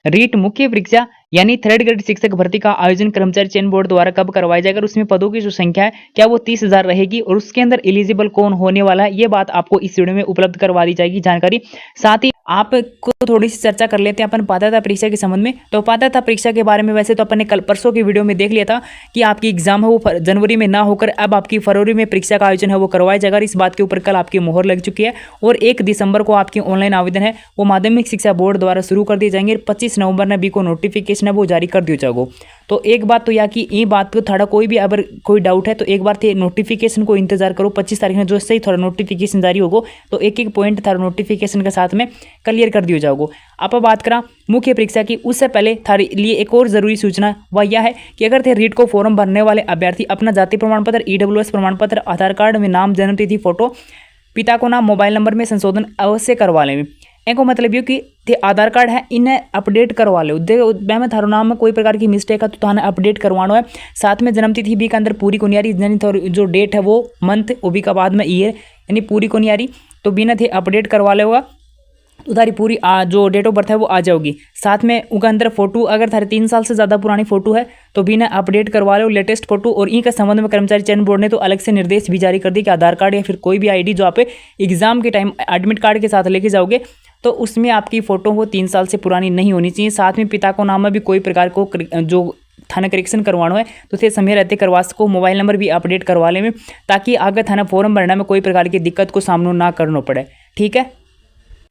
रीट मुख्य परीक्षा यानी थर्ड ग्रेड शिक्षक भर्ती का आयोजन कर्मचारी चयन बोर्ड द्वारा कब करवाया जाएगा और उसमें पदों की जो संख्या है क्या वो 30,000 रहेगी और उसके अंदर एलिजिबल कौन होने वाला है, ये बात आपको इस वीडियो में उपलब्ध करवा दी जाएगी जानकारी। साथ ही आपको थोड़ी सी चर्चा कर लेते हैं अपन पात्रता परीक्षा के संबंध में। तो पात्रता परीक्षा के बारे में वैसे तो अपन ने कल परसों की वीडियो में देख लिया था कि आपकी एग्जाम है वो जनवरी में ना होकर अब आपकी फरवरी में परीक्षा का आयोजन है वो करवाया जाएगा। इस बात के ऊपर कल आपकी मोहर लग चुकी है और 1 दिसंबर को आपकी ऑनलाइन आवेदन है वो माध्यमिक शिक्षा बोर्ड द्वारा शुरू कर दिए जाएंगे। 25 नवंबर ने भी को नोटिफिकेशन है वो जारी कर दिया जाएगा। तो एक बात तो या कि ये बात को थोड़ा कोई भी अगर कोई डाउट है तो एक बार थे नोटिफिकेशन को इंतजार करो। 25 तारीख में जो सही थोड़ा नोटिफिकेशन जारी होगा तो एक एक पॉइंट थारा नोटिफिकेशन के साथ में क्लियर कर दिया जाओगे। आप बात करा मुख्य परीक्षा की, उससे पहले थारे लिए एक और जरूरी सूचना वह यह है कि अगर थे रीट को फॉर्म भरने वाले अभ्यर्थी अपना जाति प्रमाण पत्र, ईडब्ल्यूएस प्रमाण पत्र, आधार कार्ड में नाम, जन्म तिथि, फोटो, पिता को नाम, मोबाइल नंबर में संशोधन अवश्य करवा लें। एक मतलब ये कि थे आधार कार्ड है इन्हें अपडेट करवा लो। में थारो नाम में कोई प्रकार की मिस्टेक है तो थाने अपडेट करवाना है। साथ में जन्म तिथि भी के अंदर पूरी को नहीं आ रही, यानी जो डेट है वो मंथ वो भी का बाद में ईयर यानी पूरी को नहीं आ रही तो बिना थे अपडेट करवा लेगा तो तारी पूरी जो डेट ऑफ बर्थ है वो आ जाओगी। साथ में उनका अंदर फोटो अगर थारे 3 साल से ज़्यादा पुरानी फोटो है तो बिना अपडेट करवा लो लेटेस्ट फोटो। और इनका संबंध में कर्मचारी चयन बोर्ड ने तो अलग से निर्देश भी जारी कर दी कि आधार कार्ड या फिर कोई भी आईडी जो आप एग्जाम के टाइम एडमिट कार्ड के साथ लेके जाओगे तो उसमें आपकी फ़ोटो वो 3 साल से पुरानी नहीं होनी चाहिए। साथ में पिता को नाम में भी कोई प्रकार को जो थाना करेक्शन करवाना है तो उसे समय रहते करवा सको। मोबाइल नंबर भी अपडेट करवा ले में ताकि आगे थाना फॉर्म भरना में कोई प्रकार की दिक्कत को सामना ना करना पड़े। ठीक है।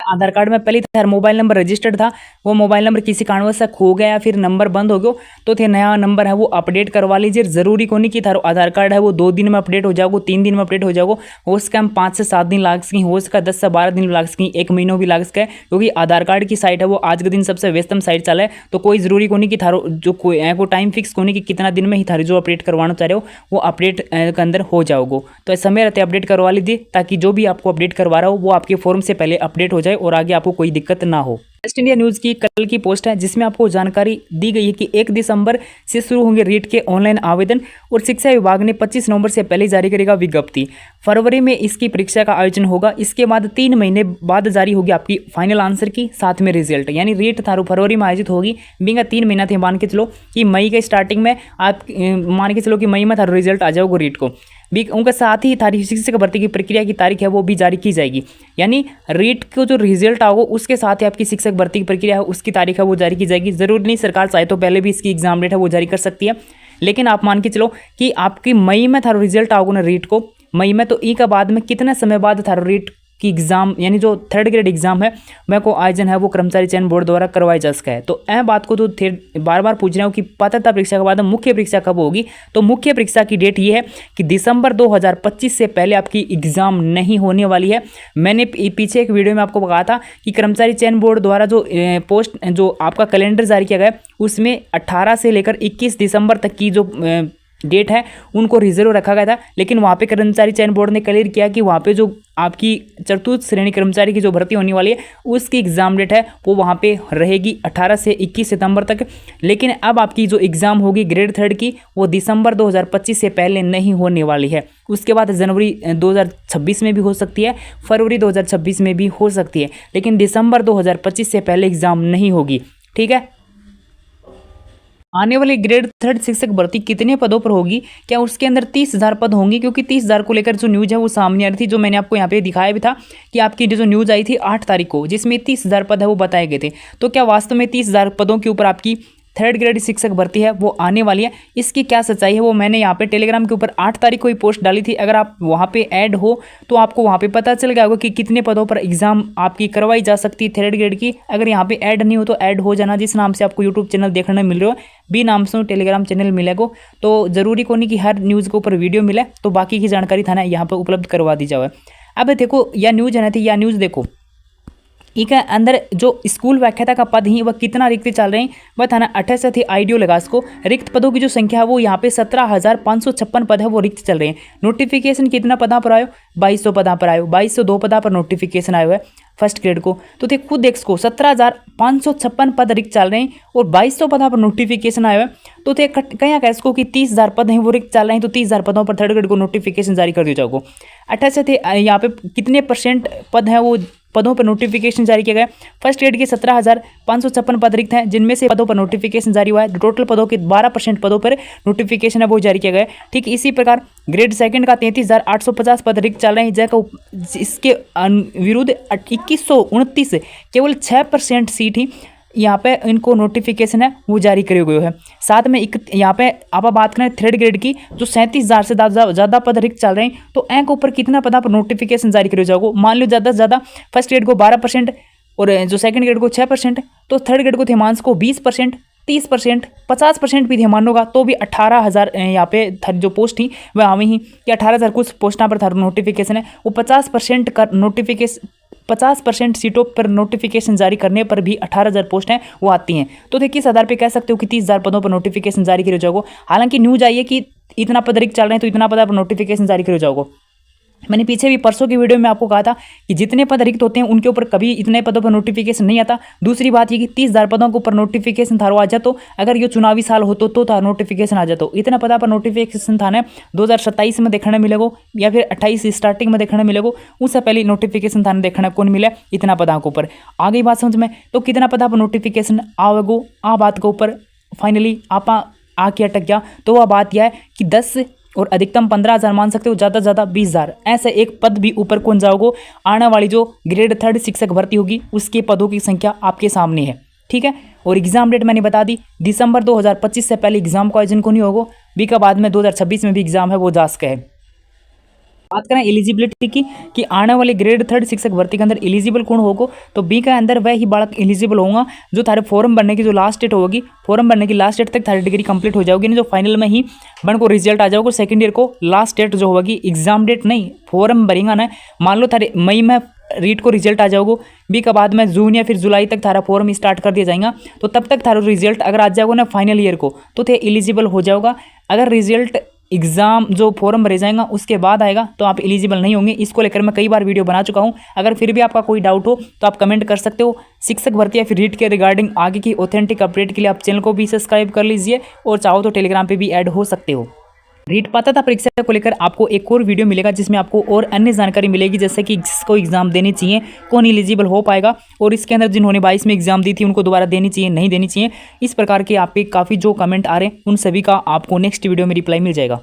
आधार कार्ड में पहले थारा मोबाइल नंबर रजिस्टर्ड था, वो मोबाइल नंबर किसी कारणवश से खो गया या फिर नंबर बंद हो गया तो थे नया नंबर है वो अपडेट करवा लीजिए। जरूरी को नहीं कि थारा आधार कार्ड है वो 2 दिन में अपडेट हो जाओगे, 3 दिन में अपडेट हो जाओगे। हो सका 5 से 7 दिन लाग सकें, हो सका 10 से 12 दिन लाग सकें, 1 महीनों भी लाग सके क्योंकि आधार कार्ड की साइट है वो आज के दिन सबसे व्यस्तम साइट चला है। तो कोई जरूरी को नहीं कि थारो जो कोई है को टाइम फिक्स को नहीं कि कितना दिन में ही थारी जो अपडेट करवाना चाह रहे हो वो अपडेट के अंदर हो जाओगे। तो समय रहते अपडेट करवा लीजिए ताकि जो भी आपको अपडेट करवा रहा हो वो आपके फॉर्म से पहले अपडेट हो जाए और आगे आपको कोई दिक्कत ना हो। वेस्ट इंडिया न्यूज की कल की पोस्ट है जिसमें आपको जानकारी दी गई है कि 1 दिसंबर से शुरू होंगे रीट के ऑनलाइन आवेदन और शिक्षा विभाग ने 25 नवंबर से पहले जारी करेगा विज्ञप्ति। फरवरी में इसकी परीक्षा का आयोजन होगा। इसके बाद 3 महीने बाद जारी होगी आपकी फाइनल आंसर की साथ में रिजल्ट। यानी रीट थारो फरवरी में आयोजित होगी। बिंगा 3 महीना थे मान के चलो कि मई के स्टार्टिंग में आप मान के चलो कि मई में थारो रिजल्ट आ जाओगे रीट को भी। उनके साथ ही थारी शिक्षक भर्ती की प्रक्रिया की तारीख है वो भी जारी की जाएगी। यानी रीट को जो रिजल्ट आओगे उसके साथ ही आपकी शिक्षक भर्ती की प्रक्रिया है उसकी तारीख है वो जारी की जाएगी। जरूरी नहीं सरकार चाहे तो पहले भी इसकी एग्जाम डेट है वो जारी कर सकती है, लेकिन आप मान के चलो कि आपकी मई में थारो रिजल्ट आओगे ना रीट को मई में, तो ई का बाद में कितने समय बाद थारो रीट की एग्जाम यानी जो थर्ड ग्रेड एग्जाम है वह को आयोजन है वो कर्मचारी चयन बोर्ड द्वारा करवाया जा सका है। तो यह बात को तो बार बार पूछ रहा हूँ कि पात्रता परीक्षा के बाद मुख्य परीक्षा कब होगी। तो मुख्य परीक्षा की डेट ये है कि दिसंबर 2025 से पहले आपकी एग्जाम नहीं होने वाली है। मैंने पीछे एक वीडियो में आपको बताया था कि कर्मचारी चयन बोर्ड द्वारा जो पोस्ट जो आपका कैलेंडर जारी किया गया उसमें 18 से लेकर 21 दिसंबर तक की जो डेट है उनको रिजर्व रखा गया था, लेकिन वहाँ पे कर्मचारी चयन बोर्ड ने क्लियर किया कि वहाँ पे जो आपकी चतुर्थ श्रेणी कर्मचारी की जो भर्ती होने वाली है उसकी एग्ज़ाम डेट है वो वहाँ पे रहेगी 18 से 21 सितंबर तक। लेकिन अब आपकी जो एग्ज़ाम होगी ग्रेड 3 की वो दिसंबर 2025 से पहले नहीं होने वाली है। उसके बाद जनवरी 2026 में भी हो सकती है, फरवरी 2026 में भी हो सकती है, लेकिन दिसंबर 2025 से पहले एग्ज़ाम नहीं होगी। ठीक है। आने वाली ग्रेड 3 शिक्षक भर्ती कितने पदों पर होगी, क्या उसके अंदर 30,000 पद होंगे? क्योंकि 30,000 को लेकर जो न्यूज़ है वो सामने आ रही थी, जो मैंने आपको यहाँ पे दिखाया भी था कि आपकी जो न्यूज़ आई थी 8 तारीख को जिसमें 30,000 पद है वो बताए गए थे। तो क्या वास्तव में 30,000 पदों के ऊपर आपकी थर्ड ग्रेड शिक्षक भर्ती है वो आने वाली है? इसकी क्या सच्चाई है वो मैंने यहाँ पे टेलीग्राम के ऊपर 8 तारीख को ही पोस्ट डाली थी। अगर आप वहाँ पे ऐड हो तो आपको वहाँ पे पता चल गया होगा कि कितने पदों पर एग्जाम आपकी करवाई जा सकती है थर्ड ग्रेड की। अगर यहाँ पे ऐड नहीं हो तो ऐड हो जाना। जिस नाम से आपको यूट्यूब चैनल देखने मिल रहा हो बी नाम से टेलीग्राम चैनल मिलेगा। तो जरूरी को नहीं कि हर न्यूज़ के ऊपर वीडियो मिले, तो बाकी की जानकारी था ना यहाँ पर उपलब्ध करवा दी जाए। अब देखो यह न्यूज़ है ना थी, यह न्यूज़ देखो इसके अंदर जो स्कूल व्याख्याता का पद ही वह कितना रिक्त चल रहे हैं वह था ना 28 थी आईडियो लगा इसको। रिक्त पदों की जो संख्या है वो यहाँ पे 17,556 पद है वो रिक्त चल रहे हैं। नोटिफिकेशन कितना पदा पर आयो? 2200 पदा पर आयो। 2202 पदा पर नोटिफिकेशन आयो है फर्स्ट ग्रेड को। तो देख खुद देख इसको 17,556 पद रिक्त चल रहे हैं और 2200 पदा पर नोटिफिकेशन आया है। तो कहीं कह इसको कि 30,000 पद हैं वो रिक्त चल रहे हैं, तो 30,000 पदों पर थर्ड ग्रेड को नोटिफिकेशन जारी कर दिया जाएगा। 28 थे यहाँ पे कितने % पद हैं वो पदों पर नोटिफिकेशन जारी किया गया। फर्स्ट ग्रेड के 17,556 पद रिक्त हैं, जिनमें से पदों पर नोटिफिकेशन जारी हुआ है। टोटल पदों के 12% पदों पर नोटिफिकेशन है वो जारी किया गया है। ठीक इसी प्रकार ग्रेड सेकंड का 33,850 पद रिक्त चल रहे हैं, इसके विरुद्ध 2129 केवल 6% सीट ही यहाँ पे इनको नोटिफिकेशन है वो जारी करे हुए है। साथ में यहाँ पे आप बात करें थर्ड ग्रेड की, जो 37,000 से ज़्यादा पद रिक्त चल रहे हैं, तो एंक ऊपर कितना पद पर नोटिफिकेशन जारी करे जाओगे। मान लो ज़्यादा से ज़्यादा फर्स्ट ग्रेड को 12% और जो सेकंड ग्रेड को 6%, तो थर्ड ग्रेड को थेमांस को 20%, 30%, 50% भी ध्यान होगा तो भी 18,000 यहाँ पे जो पोस्ट थी वह हमें ही कि 18,000 कुछ पोस्टां पर था नोटिफिकेशन है वो 50% का नोटिफिकेशन 50% सीटों पर नोटिफिकेशन जारी करने पर भी 18,000 पोस्ट हैं वो आती हैं। तो देखिए इस आधार पे कह सकते हो कि 30,000 पदों पर नोटिफिकेशन जारी करे जाओगे। हालांकि न्यूज आई है कि इतना पद रिक्त चल रहे हैं तो इतना पद पर नोटिफिकेशन जारी करे जाओगे। मैंने पीछे भी परसों की वीडियो में आपको कहा था कि जितने पद रिक्त होते हैं उनके ऊपर कभी इतने पदों पर नोटिफिकेशन नहीं आता। दूसरी बात ये कि 30,000 पदों के ऊपर नोटिफिकेशन थारो आ जातो, अगर ये चुनावी साल होतो तो था नोटिफिकेशन आ जातो। इतना पदा पर नोटिफिकेशन था 2027 में देखने मिलेगा या फिर 28 स्टार्टिंग में देखने मिलेगा, उससे पहले नोटिफिकेशन थाने देखने कौन मिले इतना पदा के ऊपर। आ गई बात समझ में, तो कितना पदा पर नोटिफिकेशन आवेगो आ बात के ऊपर फाइनली आप आके अटक गया। तो वह बात यह है कि 10 और अधिकतम 15,000 मान सकते हो, ज़्यादा से ज़्यादा 20,000, ऐसे एक पद भी ऊपर कौन जाओगे। आने वाली जो ग्रेड थर्ड शिक्षक भर्ती होगी उसके पदों की संख्या आपके सामने है। ठीक है, और एग्जाम डेट मैंने बता दी, दिसंबर 2025 से पहले एग्जाम का आयोजन को नहीं होगा। बी का बाद में 2026 में भी एग्जाम है वो जा सके है। बात करें एलिजिबिलिटी की कि आने वाले ग्रेड थर्ड शिक्षक भर्ती के अंदर एलिजिबल कौन होगा, तो बी के अंदर वह ही बालक एलिजिबल होगा जो थारे फॉर्म भरने की जो लास्ट डेट होगी, फॉर्म भरने की लास्ट डेट तक थारी डिग्री कंप्लीट हो जाएगी ना, जो फाइनल में ही बन को रिजल्ट आ जाओगे। सेकंड ईयर को लास्ट डेट जो होगी, एग्जाम डेट नहीं, फॉर्म भरेगा ना, मान लो थारे मई में रीट को रिजल्ट आ जाओगे, बी के बाद में जून या फिर जुलाई तक थारा फॉर्म स्टार्ट कर दिया जाएगा, तो तब तक थारा रिजल्ट अगर आ जाओगे ना फाइनल ईयर को तो थे एलिजिबल हो जाओगा। अगर रिजल्ट एग्जाम जो फॉर्म भरे जाएगा उसके बाद आएगा तो आप एलिजिबल नहीं होंगे। इसको लेकर मैं कई बार वीडियो बना चुका हूं। अगर फिर भी आपका कोई डाउट हो तो आप कमेंट कर सकते हो। शिक्षक भर्ती या फिर रीट के रिगार्डिंग आगे की ऑथेंटिक अपडेट के लिए आप चैनल को भी सब्सक्राइब कर लीजिए और चाहो तो टेलीग्राम पे भी ऐड हो सकते हो। रीट पात्रता परीक्षा को लेकर आपको एक और वीडियो मिलेगा जिसमें आपको और अन्य जानकारी मिलेगी, जैसे कि जिसको एग्जाम देनी चाहिए, कौन एलिजिबल हो पाएगा, और इसके अंदर जिन्होंने 22 में एग्जाम दी थी उनको दोबारा देनी चाहिए नहीं देनी चाहिए, इस प्रकार के आपके काफ़ी जो कमेंट आ रहे हैं उन सभी का आपको नेक्स्ट वीडियो में रिप्लाई मिल जाएगा।